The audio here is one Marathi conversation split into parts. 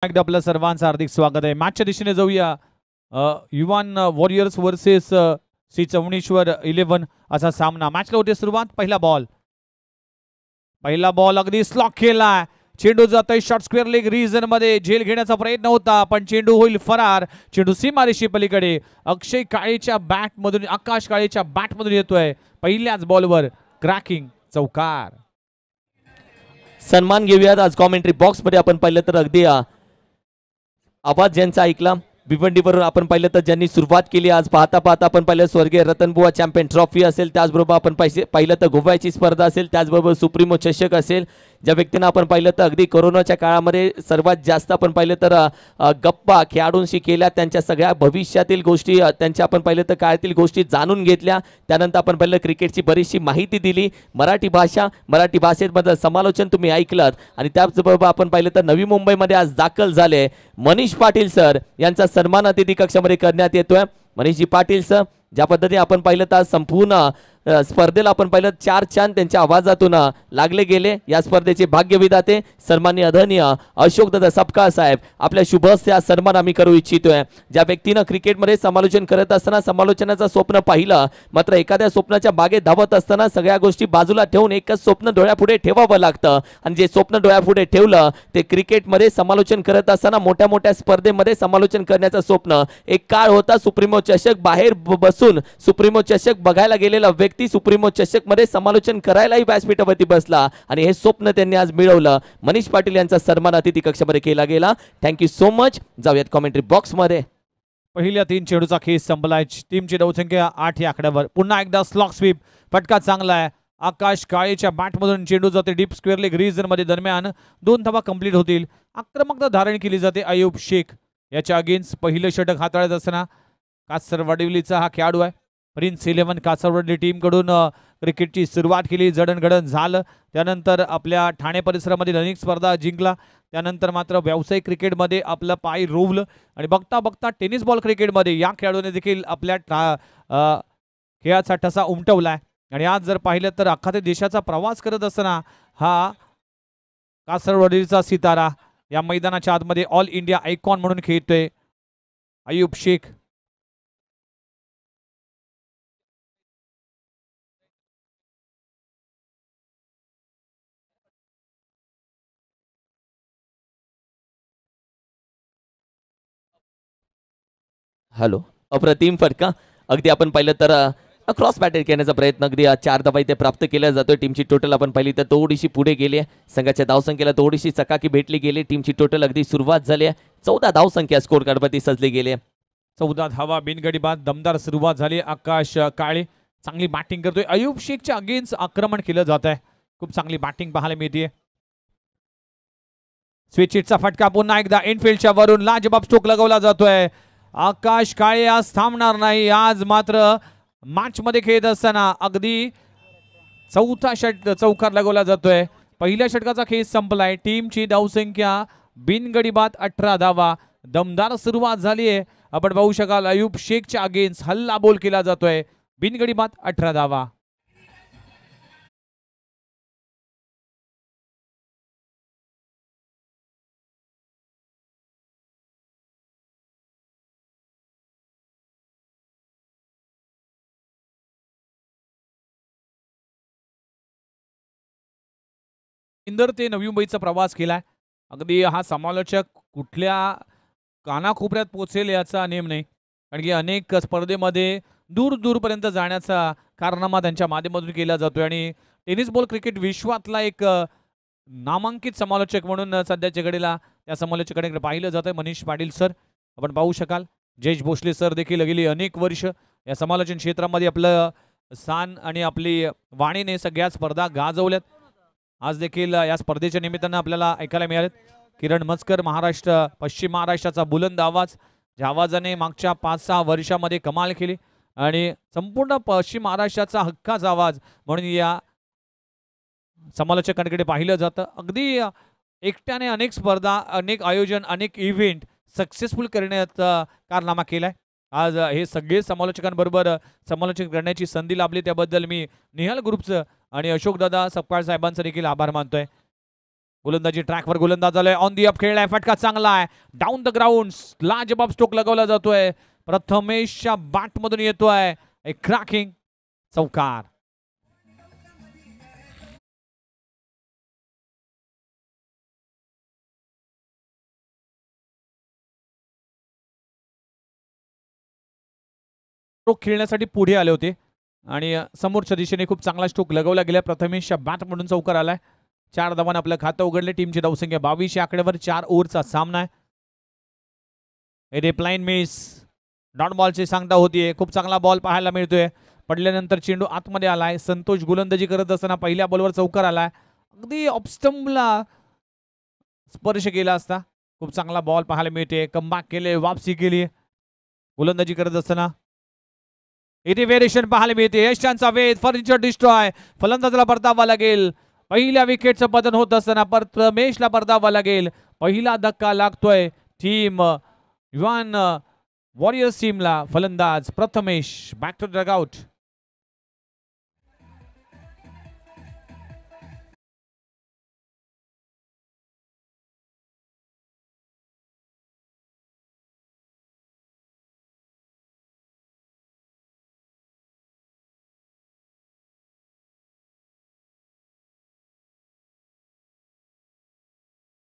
एकदा आपलं सर्वांचं हार्दिक स्वागत आहे. मॅचच्या दिशेने जाऊया. युवान वॉरियर्स वर्सेस श्री चवणेश्वर 11 असा सामना. मॅचला होते सुरुवात. पहिला बॉल अगदी स्लॉक केला. चेंडू जातोय शॉर्ट स्क्वेअर लेग रिजन मध्ये. झेल घेण्याचा प्रयत्न होता पण चेंडू होईल फरार. चेंडू सीमारेषे पलीकडे. अक्षय काळेच्या बॅट मधून, आकाश काळेच्या बॅट मधून येतोय. पहिल्याच बॉलवर क्रॅकिंग चौकार. सन्मान घेऊयात आज कॉमेंट्री बॉक्स मध्ये. आपण पाहिलं तर अगदी आवाज ज्यांचा ऐकला भिवंडीवरून आपण पाहिलं तर ज्यांनी सुरुवात केली. आज पाहता आपण पाहिलं स्वर्गीय रतनबुवा चॅम्पियन ट्रॉफी असेल, त्याचबरोबर आपण पाहिलं तर गोव्याची स्पर्धा असेल, त्याचबरोबर सुप्रीमो चषक असेल. ज्या व्यक्तींना आपण पाहिलं तर अगदी कोरोनाच्या काळामध्ये सर्वात जास्त आपण पाहिलं तर गप्पा खेळाडूंशी केल्या, त्यांच्या सगळ्या भविष्यातील गोष्टी, त्यांच्या आपण पाहिलं तर काळातील गोष्टी जाणून घेतल्या. त्यानंतर आपण पाहिलं क्रिकेटची बरीचशी माहिती दिली. मराठी भाषेमध्ये समालोचन तुम्ही ऐकलं. आणि त्याचबरोबर आपण पाहिलं तर नवी मुंबईमध्ये आज दाखल झाले मनीष पाटील सर यांचा सन्मान अतिथी कक्षामध्ये करण्यात येतोय. मनीषजी पाटील सर ज्या पद्धतीने आपण पाहिलं तर संपूर्ण स्पर्धेला आपण पाहिलं 4 चांद त्यांच्या आवाजातून लागले गेले. या स्पर्धेचे भाग्यविधाते सन्माननीय आदरणीय अशोकदादा सपकाळ साहेब आपल्या शुभ हस्ते सन्मान आम्ही करू इच्छितोय. ज्या व्यक्तीनं क्रिकेटमध्ये समालोचन करत असताना समालोचनाचं स्वप्न पाहिलं, मात्र एखाद्या स्वप्नाच्या मागे धावत असताना सगळ्या गोष्टी बाजूला ठेवून एकच स्वप्न डोळ्यापुढे ठेवावं लागतं. आणि जे स्वप्न डोळ्यापुढे ठेवलं ते क्रिकेटमध्ये समालोचन करत असताना मोठ्या मोठ्या स्पर्धेमध्ये समालोचन करण्याचं स्वप्न. एक काळ होता सुप्रीमो चषक बाहेर बसून सुप्रीमो चषक बघायला गेलेला व्यक्ती सुप्रीमो चषक मध्ये समालोचन करायलाही व्यासपीठावरती बसला आणि हे स्वप्न त्यांनी आज मिळवलं. मनीष पाटील यांचा सन्मान अतिथी कक्षामध्ये केला गेला. Thank you so much. जाऊयात कॉमेंट्री बॉक्स मध्ये. पहिल्या 3 चेंडूचा खेळ संपलाय. टीमची धावसंख्या 8 या आकड्यावर. पुन्हा एकदा स्लॉक स्वीप. फटका चांगला आहे. आकाश काळेच्या बॅट मधून चेंडू जाते डीप स्क्वेअर लेग रिजन मध्ये. दरम्यान 2 धावा कंप्लीट होतील. आक्रमकता धारण केली जाते. अयूब शेख याच्या अगेन्स्ट पहिलं षटक हाताळत असताना कासरवाडीचा हा खेळाडू आहे. प्रिन्स 11 कासरवाडी टीम कडून क्रिकेटची सुरुवात केली. जडणघडण झालं. त्यानंतर आपल्या ठाणे परिसरामध्ये अनेक स्पर्धा जिंकला. त्यानंतर मात्र व्यावसायिक क्रिकेटमध्ये आपलं पाय रोवलं आणि बघता बघता टेनिस बॉल क्रिकेटमध्ये या खेळाडूने देखील आपल्या खेळाचा ठसा उमटवलाय. आणि आज जर पाहिलं तर अख्खा देशाचा प्रवास करत असताना हा कासरवाडीचा सितारा या मैदानाच्या आतमध्ये ऑल इंडिया आयकॉन म्हणून खेळतोय अयूब शेख. हॅलो. अप्रतिम फटका. अगदी आपण पाहिलं तर क्रॉस बॅटर करण्याचा प्रयत्न अगदी 4 धावा इथे प्राप्त केला जातोय. टीमची टोटल आपण पाहिली तर थोडीशी पुढे गेली आहे. संघाच्या धावसंख्येला थोडीशी चकाकी भेटली गेली. टीमची टोटल अगदी सुरुवात झाली आहे. 14 धावसंख्या स्कोर कार्डवरती सजली गेली आहे. 14 धावा बिनगडी बाद. दमदार सुरुवात झाली. आकाश काळे चांगली बॅटिंग करतोय. अयूब शेखच्या अगेन्स्ट आक्रमण केलं जात आहे. खूप चांगली बॅटिंग पाहायला मिळते. स्विचिटचा फटका पुन्हा एकदा इनफिल्डच्या वरून लाजबाब स्ट्रोक लगवला जातोय. आकाश काळे आज थांबणार नाही. आज मात्र मॅच मध्ये खेळत असताना अगदी चौथा चौकार लगवला जातोय. पहिल्या षटकाचा खेळ संपलाय. टीमची धावसंख्या बिनगडी बाद 18 धावा. दमदार सुरुवात झाली आहे. आपण पाहू शकाल अयूब शेखच्या अगेन्स्ट हल्ला बोल केला जातोय. बिनगडी बाद 18 धावा. इंदर ते नवी मुंबईचा प्रवास केलाय. अगदी हा समालोचक कुठल्या कानाकोपऱ्यात पोहोचेल याचा नेम नाही, कारण की अनेक स्पर्धेमध्ये दूर दूरपर्यंत जाण्याचा कारनामा त्यांच्या माध्यमातून केला जातोय. आणि टेनिस बॉल क्रिकेट विश्वातला एक नामांकित समालोचक म्हणून सध्याच्या घडीला त्या समालोचकांकडे पाहिलं जातंय मनीष पाटील सर. आपण पाहू शकाल जयेश भोसले सर देखील गेली अनेक वर्ष या समालोचन क्षेत्रामध्ये आपलं स्थान आणि आपली वाणीने सगळ्या स्पर्धा गाजवल्यात. आज देखील या स्पर्धेच्या निमित्तानं आपल्याला ऐकायला मिळाले किरण मस्कर पश्चिम महाराष्ट्राचा बुलंद आवाज, ज्या आवाजाने मागच्या 5-6 वर्षामध्ये कमाल केली आणि संपूर्ण पश्चिम महाराष्ट्राचा हक्काचा आवाज म्हणून या समालोचकांकडे पाहिलं जातं. अगदी एकट्याने अनेक स्पर्धा, अनेक आयोजन, अनेक इव्हेंट सक्सेसफुल करण्याचा कारनामा केलाय. आज हे सगळे समालोचकांबरोबर समालोचन करण्याची संधी लाभली त्याबद्दल मी निहाल ग्रुपचं आणि अशोकदादा सपकाळ साहेबांचं देखील आभार मानतोय. गोलंदाजी ट्रॅकवर गोलंदाज आलाय, ऑन दी अप खेळलाय, फटका चांगला आहे, डाऊन द ग्राउंड लाजबाब स्ट्रोक लगवला जातोय, प्रथमेशच्या बॅट मधून येतोय एक क्रॅकिंग चौकार. स्ट्रोक खेळण्यासाठी पुढे आले होते आणि समोरच्या दिशेने खूप चांगला स्ट्रोक लगवला गेला. प्रथमेशच्या बॅट म्हणून चौकार आलाय. 4 धावांनी आपलं खातं उघडले. टीमची धावसंख्या 22 या आकड्यावर. 4 ओव्हरचा सामना आहे. इथे प्लाइन मिस, डॉट बॉलची सांगता होतीये. खूप चांगला बॉल पाहायला मिळतोय. पडल्यानंतर चेंडू आतमध्ये आलाय. संतोष गोलंदाजी करत असताना पहिल्या बॉलवर चौकार आलाय. अगदी ऑफस्टंपला स्पर्श केला असता. खूप चांगला बॉल पाहायला मिळते. कमबॅक केले, वापसी केली गोलंदाजी करत असताना. इथे व्हेरिएशन पाहायला मिळते. यशांचा वेध, फर्निचर डिस्ट्रॉय, फलंदाजाला परतावा लागेल. पहिल्या विकेटचं पतन होत असताना प्रथमेशला परतावा लागेल. पहिला धक्का लागतोय टीम युवान वॉरियर्स टीमला. फलंदाज Prathamesh back to the dugout.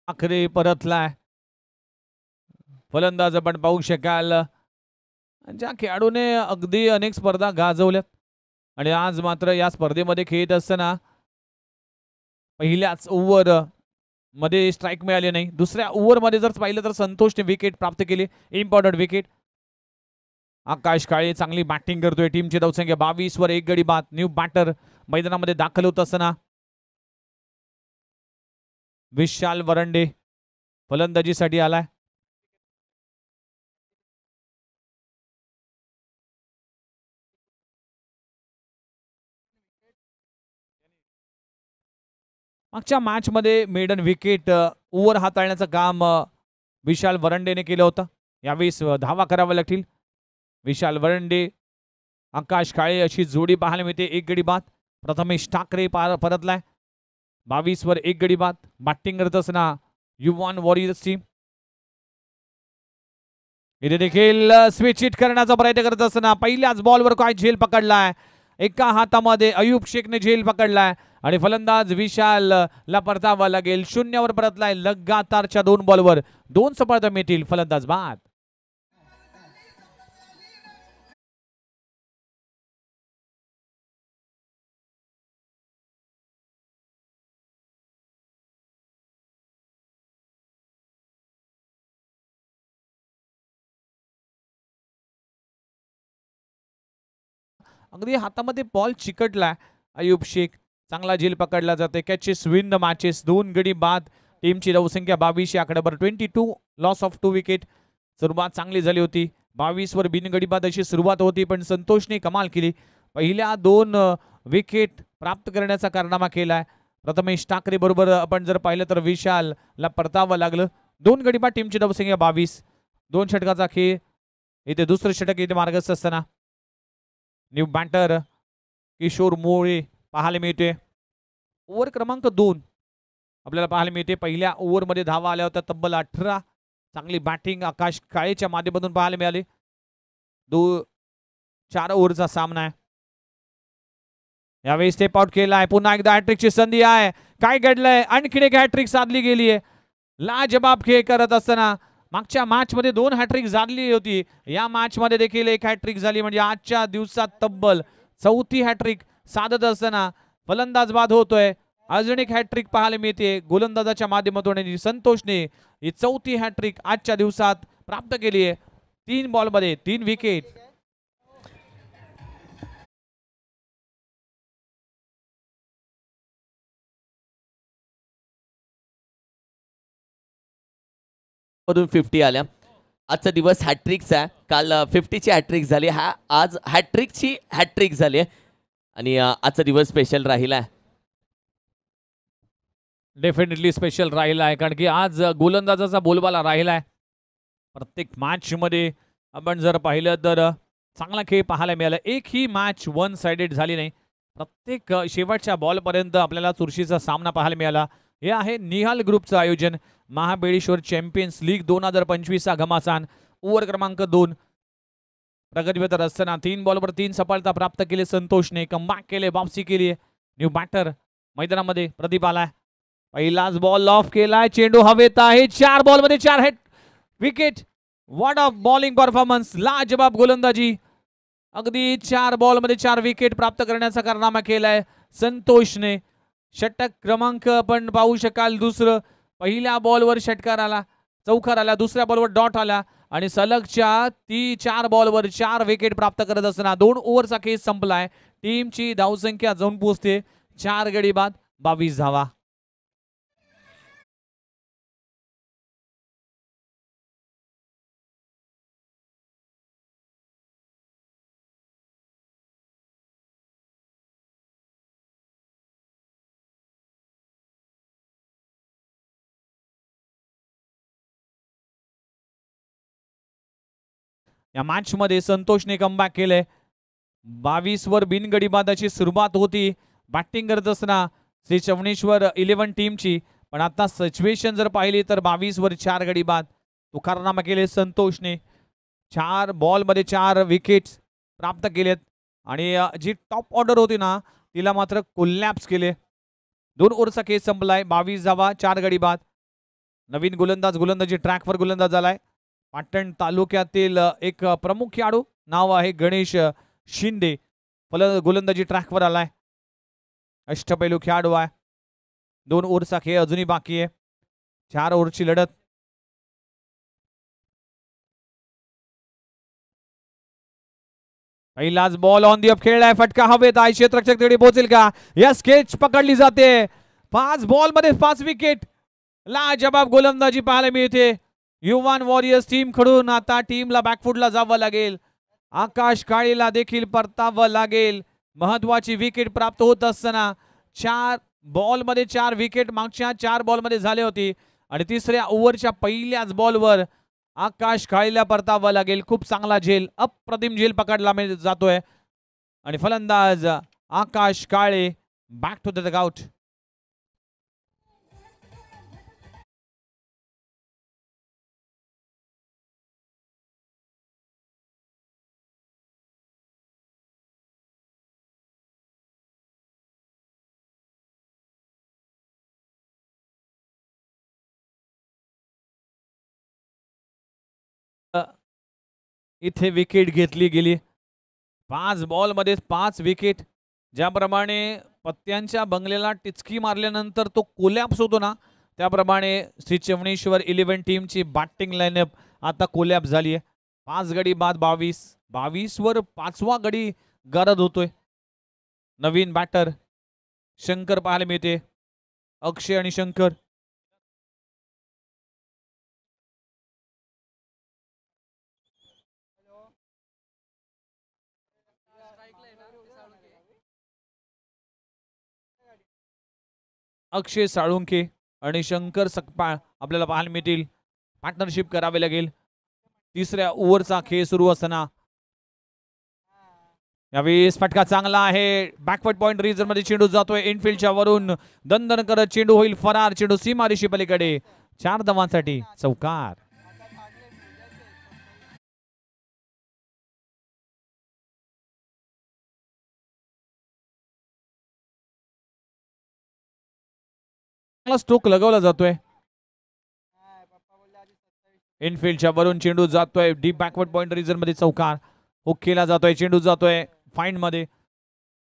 आखरी परतलाय फलंदाज. आपण पाहू शकाल ज्या खेळाडूने अगदी अनेक स्पर्धा गाजवल्यात आणि आज मात्र या स्पर्धेमध्ये खेळत असताना पहिल्याच ओव्हर मध्ये स्ट्राईक मिळाली नाही. दुसऱ्या ओव्हर मध्ये जर पाहिलं तर संतोषने विकेट प्राप्त केली, इम्पॉर्टंट विकेट. आकाश काळे चांगली बॅटिंग करतोय. टीमची धावसंख्या 22 वर 1 गडी बाद. न्यू बॅटर मैदानामध्ये दाखल होत असताना विशाल वरंडे फलंदाजीसाठी आलाय. मागच्या मॅच मध्ये मेडन विकेट ओव्हर हाताळण्याचं काम विशाल वरंडेने केलं होतं. यावेळेस धावा कराव्या लागतील. विशाल वरंडे, आकाश काळे अशी जोडी पाहायला मिळते. 1 गडी बाद. प्रथमेश ठाकरे परतलाय. 22 वर 1 गडी बाद. बॅटिंग करत असताना युवान वॉरियर्स टीम. इथे देखील स्विच हिट करण्याचा प्रयत्न करत असताना पहिल्याच बॉलवर काय झेल पकडलाय. एका हातामध्ये अयूब शेखने झेल पकडलाय आणि फलंदाज विशाल ला परतावा लागेल. 0 वर परतलाय. लगातारच्या 2 बॉलवर 2 सफलता मिळतील. फलंदाज बाद. अगदी हातामध्ये बॉल चिकटलाय. अयूब शेख चांगला झेल पकडला जाते. Catches win the matches. 2 गडी बाद. टीमची धावसंख्या 22 या आकड्यावर. 22 लॉस ऑफ 2 विकेट. सुरुवात चांगली झाली होती. 22 वर बिनगडी बाद अशी सुरुवात होती, पण संतोषने कमाल केली. पहिल्या 2 विकेट प्राप्त करण्याचा कारनामा केलाय. प्रथमेश ठाकरे बरोबर आपण जर पाहिलं तर विशालला परतावं लागलं. 2 गडी बाद. टीमची धावसंख्या 22. 2 षटकाचा खेळ. इथे दुसरं षटक इथे मार्गस्थ असताना न्यू बॅटर किशोर मोळे पाहायला मिळते. ओव्हर क्रमांक 2 आपल्याला पाहायला मिळते. पहिल्या ओव्हरमध्ये धावा आल्या होत्या तब्बल 18. चांगली बॅटिंग आकाश काळेच्या माध्यमातून पाहायला मिळाली. 4 ओव्हरचा सामना आहे. यावेळी स्टेप आउट केला आहे. पुन्हा एकदा हॅट्रिकची संधी आहे. काय घडलंय? आणखीन एक हॅट्रिक साधली गेली आहे. लाजबाब खेळ करत असताना मागच्या मॅच मध्ये 2 हॅट्रिक झाली होती. या मॅच मध्ये देखील 1 हॅट्रिक झाली, म्हणजे आजच्या दिवसात तब्बल 4थी हॅट्रिक साधत असताना फलंदाज बाद होतोय. अजून एक हॅट्रिक पाहायला मिळते गोलंदाजाच्या माध्यमातून. संतोषने ही 4थी हॅट्रिक आजच्या दिवसात प्राप्त केली आहे. 3 बॉलमध्ये 3 विकेट. मधून 50 आल्या. आजचा दिवस हॅट्रिकचा आहे. काल 50ची हॅट्रिक झाली. आज हॅट्रिकची हॅट्रिक झाली आणि आजचा दिवस स्पेशल राहिला. डेफिनेटली स्पेशल राहिला आहे, कारण की आज गोलंदाजाचा बोलबाला राहिला आहे. प्रत्येक मॅच मध्ये आपण जर पाहिलं तर चांगला खेळ पाहायला मिळाला. एकही मॅच 1 साइडेड झाली नाही. प्रत्येक शेवटच्या बॉलपर्यंत आपल्याला चुरशीचा सामना पाहायला मिळाला. हे आहे निहाल ग्रुपचं आयोजन. महाबळेश्वर चॅम्पियन्स लीग 2025 चा घमासान. ओव्हर क्रमांक 2 प्रगतीवर असताना 3 बॉलवर 3 सफलता प्राप्त केली संतोषने. कमबॅक केले, वापसी केली. न्यू बॅटर मैदानामध्ये प्रदीप आलाय. पहिलाच बॉल ऑफ केलाय, चेंडू हवेत आहे. 4 बॉलमध्ये 4 hit, wicket. What a bowling performance, लाजबाब गोलंदाजी. अगदी 4 बॉलमध्ये 4 विकेट प्राप्त करण्याचा कारनामा केलाय संतोषने. षटक क्रमांक आपण पाहू शकाल दुसरं. पहिल्या बॉलवर षटकार आला, चौकार आला, दुसऱ्या बॉलवर डॉट आला आणि सलगच्या 4 बॉलवर 4 विकेट प्राप्त करत असताना 2 ओव्हरचा खेळ संपलाय. टीमची धावसंख्या जाऊन पोहोचते 4 गडी बाद 22 धावा. या मॅच मध्ये संतोषने कमबॅक केले. 22 वर बिनगडीबादाची सुरुवात होती बॅटिंग करत असताना श्री चवणेश्वर 11 टीमची. पण आता सिच्युएशन जर पाहिली तर 22 वर 4 गडी बाद तो कारनामा केले संतोषने. 4 बॉल मध्ये 4 विकेट्स प्राप्त केलेत आणि जी टॉप ऑर्डर होती ना तिला मात्र कोलॅप्स केले. 2 ओव्हरचा खेळ संपलाय. 22 धावा 4 गडी बाद. नवीन गोलंदाजी ट्रॅकवर गोलंदाज झालाय. पाटण तालुक्यातील एक प्रमुख खेळाडू, नाव आहे गणेश शिंदे. गोलंदाजी ट्रॅकवर आलाय. अष्टपैलू खेळाडू आहे. 2 ओव्हरचा खेळ अजूनही बाकी आहे. 4 ओव्हरची लढत. पहिलाच बॉल ऑन दी अप खेळलाय, फटका हवेत आहे, क्षेत्ररक्षक तिकडे पोहोचेल का? यस, कॅच पकडली जाते. 5 बॉल मध्ये 5 विकेट. लाजबाब गोलंदाजी पाहायला मिळते युवान वॉरियर्स टीम कडून. आता टीमला बॅकफुटला जावं लागेल. आकाश काळेला देखील परतावं लागेल. महत्वाची विकेट प्राप्त होत असताना 4 बॉल मध्ये 4 विकेट मागच्या 4 बॉल मध्ये झाले होती आणि तिसऱ्या ओव्हरच्या पहिल्याच बॉलवर आकाश काळेला परतावं लागेल. खूप चांगला झेल, अप्रतिम झेल पकडला जातोय आणि फलंदाज आकाश काळे बॅक टू द डगआउट. इथे विकेट घेतली गेली. 5 बॉल मध्ये 5 विकेट. ज्याप्रमाणे पत्त्यांच्या बंगल्याला टिचकी मारल्यानंतर तो कोलॅप्स होतो ना, त्याप्रमाणे श्री चवणेश्वर 11 टीमची बॅटिंग लाईनअप आता कोलॅप्स झाली आहे. 5 गडी बाद 22 वर 5वा गडी गरज होतोय. नवीन बॅटर शंकर पाहायला मिळते. अक्षय आणि शंकर. अक्षय साळुंके आणि शंकर सकपाळ आपल्याला पाहायला मिळतील. पार्टनरशिप करावे लागेल. तिसऱ्या ओव्हरचा खेळ सुरू असताना यावेळेस फटका चांगला आहे. बॅकवर्ड पॉइंट रिजन मध्ये चेंडू जातोय इनफिल्डच्या वरून. दणदण करत चेंडू होईल फरार. चेंडू सीमारेषे पलीकडे. 4 धावांसाठी चौकार. स्ट्रोक लगावला जातोय. इनफिल्डच्या वरून चेंडू जातोय डीप बॅकवर्ड पॉइंट रिजन मध्ये चौकार. हुक केला जातोय. चेंडू जातोय फाइंड मध्ये.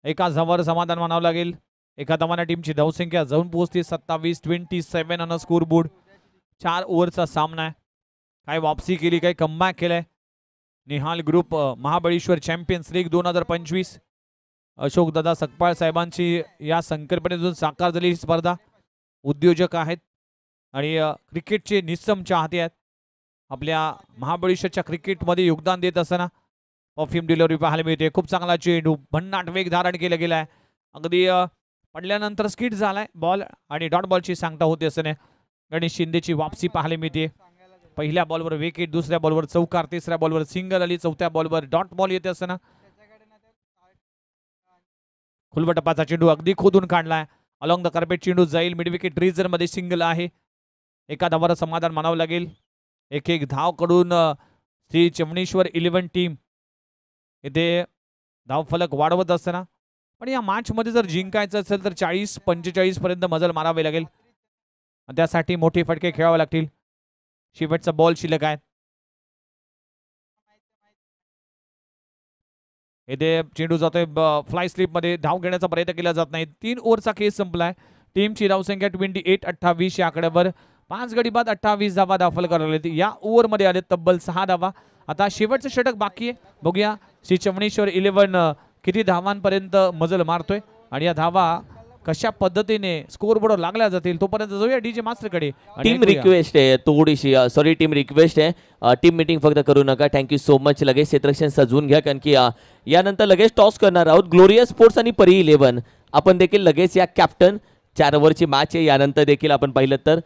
एका धावावर समाधान मानावं लागेल. एका धावाने टीमची धावसंख्या जाऊन पोहोचते 27-27 ऑन स्कोर बोर्ड. 4 ओव्हरचा सामना आहे. काय वापसी केली, काय कमबॅक केलंय. Nihal group Mahabaleshwar champions league 2025. Ashok दादा सकपाळ साहेबांची या संकल्पनेतून साकार झालेली स्पर्धा. उद्योजक आहेत आणि क्रिकेटचे निस्सम चाहते आहेत. आपल्या महाबळेश्वरच्या क्रिकेटमध्ये योगदान देत असताना परफ्यूम डिलिव्हरी पाहायला मिळते. खूप चांगला चेंडू भन्नाट वेग धारण केला गेलाय. अगदी पडल्यानंतर स्किट झालाय बॉल आणि डॉट बॉलची सांगता होते असताना गणेश शिंदेची वापसी पाहायला मिळते. पहिल्या बॉलवर विकेट, दुसऱ्या बॉलवर चौकार, तिसऱ्या बॉलवर सिंगल आली, चौथ्या बॉलवर डॉट बॉल येते असताना खुलवटपाचा चेंडू अगदी खोदून काढलाय. अलॉंग द कार्पेट चेंडू जाईल मिड विकेट रिजन मध्ये सिंगल आहे. एका धावावर समाधान मानावं लागेल. एक धाव कडून श्री चवणेश्वर 11 टीम इथे धावफलक वाढवत असताना, पण या मॅच मध्ये जर जिंकायचं असेल तर 40-45 पर्यंत मजल मारावे लागेल. त्यासाठी मोठे फटके खेळावे लागतील. शेवटचा बॉल शिल्लक आहे. इथे चेंडू जातोय फ्लाय स्लिप मध्ये, धाव घेण्याचा प्रयत्न केला जात नाही. 3 ओव्हरचा खेळ संपलाय. टीमची धावसंख्या 28-28 या आकड्यावर 5 गडी बाद 28 धावा दाखल करायला या ओव्हर मध्ये आले तब्बल 6 धावा. आता शेवटचं षटक बाकी आहे. बघूया श्री चवणेश्वर 11 किती धावांपर्यंत मजल मारतोय आणि या धावा कशा पद्धतीने स्कोरबोर्डवर लागल्या जातील. तोपर्यंत जाऊया डीजे मास्टरकडे. टीम रिक्वेस्ट आहे थोडीशी, सॉरी टीम रिक्वेस्ट आहे, टीम मीटिंग फक्त करू नका. Thank you so much. लगेच क्षेत्ररक्षण सजवून घ्या, कारण की यानंतर लगेच टॉस करणार आहोत. ग्लोरियस स्पोर्ट्स आणि परी 11 आपण देखील लगेच या कॅप्टन 4 ओव्हरची मॅच आहे. यानंतर देखील आपण पाहिलं तर,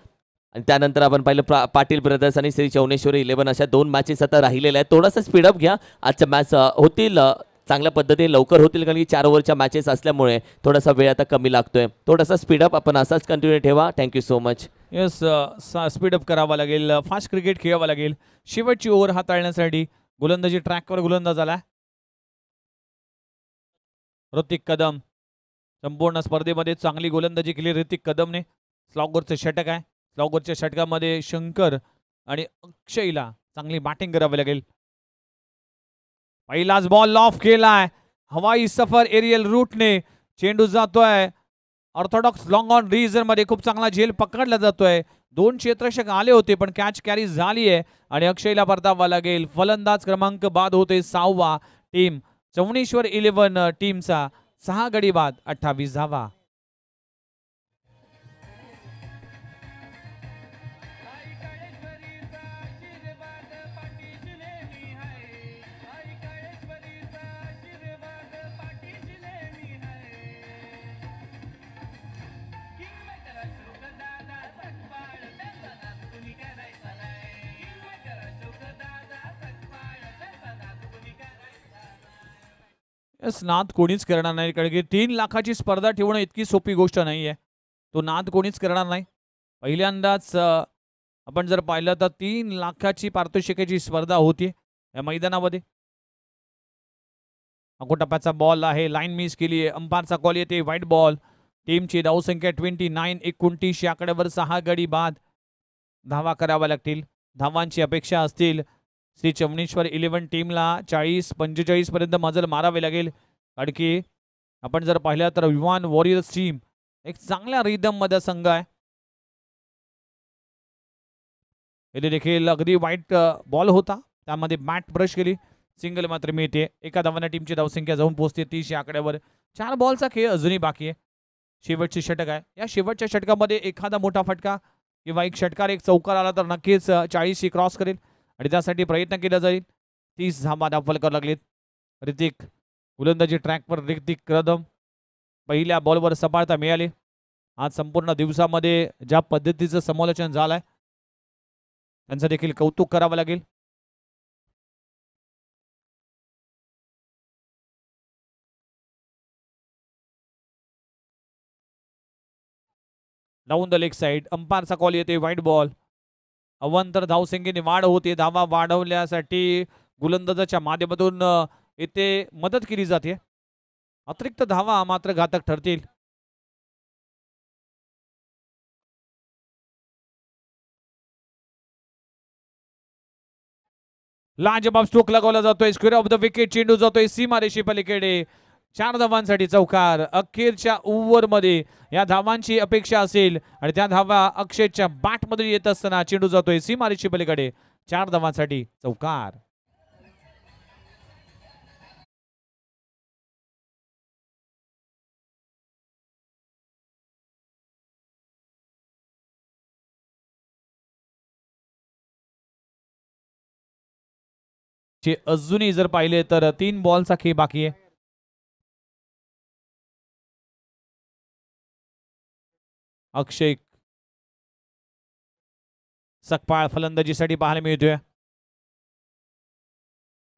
आणि त्यानंतर आपण पाहिलं पाटील ब्रदर्स आणि श्री चवणेश्वर 11 अशा 2 मॅचेस आता राहिलेल्या आहेत. थोडासा स्पीडअप घ्या. आजच्या मॅच होतील चांगल्या पद्धतीने लवकर होतील, कारण की 4 ओव्हरच्या मॅचेस असल्यामुळे थोडासा वेळ आता कमी लागतोय. थोडासा स्पीडअप आपण असाच कंटिन्यू ठेवा. Thank you so much. Yes, speed up करावा लागेल. फास्ट क्रिकेट खेळावं लागेल. शेवटची ओव्हर हाताळण्यासाठी गोलंदाजी ट्रॅकवर गोलंदाज आला ऋतिक कदम. संपूर्ण स्पर्धेमध्ये चांगली गोलंदाजी केली ऋतिक कदमने. स्लॉगरचे षटक आहे. स्लॉगरच्या षटकामध्ये शंकर आणि अक्षयला चांगली बॅटिंग करावी लागेल. पहिलाच बॉल ऑफ केलाय. हवाई सफर एरियल रूटने चेंडू जातोय ऑर्थोडॉक्स लॉंग ऑन रिजन मध्ये. खूप चांगला झेल पकडला जातोय. 2 क्षेत्ररक्षक आले होते पण कॅच कॅरी झाली आहे आणि अक्षयला परतावा लागेल. फलंदाज क्रमांक बाद होते 6वा. टीम चवणेश्वर 11 टीमचा 6 गडी बाद 28 धावा. नाद कोणीच करणार नाही, कारण की 3 लाखाची स्पर्धा ठेवणं इतकी सोपी गोष्ट नाहीये. तो नाद कोणीच करणार नाही. पहिल्यांदाच आपण जर पाहिलं तर 3 लाखाची पारितोषिकाची स्पर्धा होती या मैदानामध्ये. टप्प्याचा बॉल आहे, लाईन मिस केली आहे. अंपायरचा कॉल येते व्हाईट बॉल. टीमची धावसंख्या 29-29 या आकड्यावर 6 गडी बाद धावा कराव्या लागतील. धावांची अपेक्षा असतील श्री चवणेश्वर 11 टीमला 40-45 पर्यंत मजल मारावे लागेल. कारण की आपण जर पाहिलं तर विमान वॉरियर्स टीम एक चांगल्या रिदम मध्ये संघ आहे. इथे देखील अगदी वाईट बॉल होता, त्यामध्ये बॅट ब्रश केली, सिंगल मात्र मिळते. एका धावाने टीमची धावसंख्या जाऊन पोहोचते 30 या आकड्यावर. 4 बॉलचा खेळ अजूनही बाकी आहे. शेवटचे षटक आहे. या शेवटच्या षटकामध्ये एखादा मोठा फटका किंवा एक षटकार एक चौकार आला तर नक्कीच 40 क्रॉस करेल आणि त्यासाठी प्रयत्न केला जाईल. 30 धावा दाखल करावे लागलेत. ऋतिक गोलंदाजी ट्रॅकवर. ऋतिक कदम पहिल्या बॉलवर सफलता मिळाली. आज संपूर्ण दिवसामध्ये ज्या पद्धतीचं समालोचन झालंय त्यांचं देखील कौतुक करावं लागेल. Down the leg side. अंपायरचा कॉल येते व्हाईट बॉल. अवांतर धावसंख्येने वाढ होते. धावा वाढवण्यासाठी गोलंदाजाच्या माध्यमातून इथे मदत केली जाते. अतिरिक्त धावा मात्र घातक ठरतील. लाजबाब स्ट्रोक लगावला जातोय. Square of the wicket. चेंडू जातोय सीमारेषे पलीकडे. 4 धावांसाठी चौकार. अखेरच्या ओव्हर मध्ये या धावांची अपेक्षा असेल आणि त्या धावा अक्षयच्या बॅट मध्ये येत असताना चेंडू जातोय सीमारेषे पलीकडे. 4 धावांसाठी चौकार. अजूनही जर पाहिले तर 3 बॉलचा खेळ बाकी आहे. अक्षय सकपाळ फलंदाजीसाठी पाहायला मिळतोय.